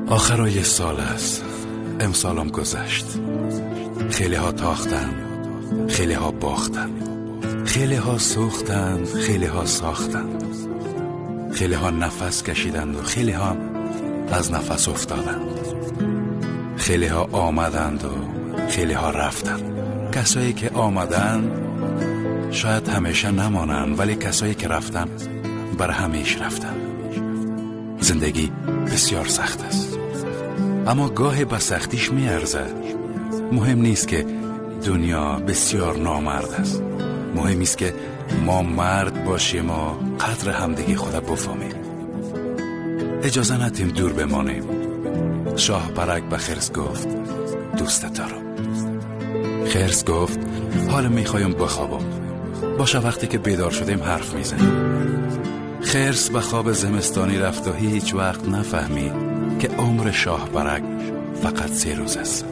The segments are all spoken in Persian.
آخرای سال است، امسالم گذشت. خیلی ها تاختن، خیلی ها باختن، خیلی ها سوختند، خیلی ها ساختند، خیلی ها نفس کشیدند و خیلی ها از نفس افتادند. خیلی ها آمدند و خیلی ها رفتند. کسایی که آمدند شاید همیشه نمانند، ولی کسایی که رفتن بر همیشه رفتن. زندگی بسیار سخت است، اما گاهی به سختیش میارزه. مهم نیست که دنیا بسیار نامرد است، مهم است که ما مرد باشیم و قدر همدیگه خود بفهمیم. اجازه ندیم دور بمانیم. شاه برک به خرس گفت دوست دارم. خرس گفت حالا میخوایم بخوابم، باشه وقتی که بیدار شدیم حرف میزنیم. خرس به خواب زمستانی رفت و هیچ وقت نفهمید که عمر شاه برک فقط 3 روز است.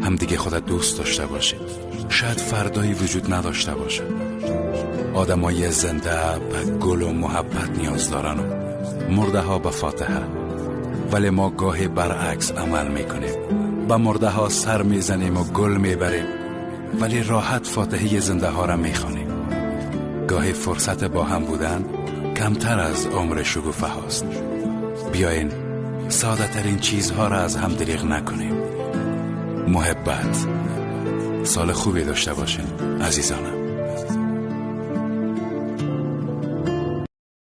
همدیگه خودت دوست داشته باشید، شاید فردایی وجود نداشته باشه. آدمای زنده به گل و محبت نیاز دارن و مرده ها به فاتحه، ولی ما گاهی برعکس عمل میکنیم. به مرده ها سر میزنیم و گل میبریم، ولی راحت فاتحه زنده ها را میخوانیم. گاهی فرصت با هم بودن کمتر از عمر شگوفه هاست. بیاین ساده ترین چیزها را از هم دریغ نکنیم. محبت. سال خوبی داشته باشین عزیزانم.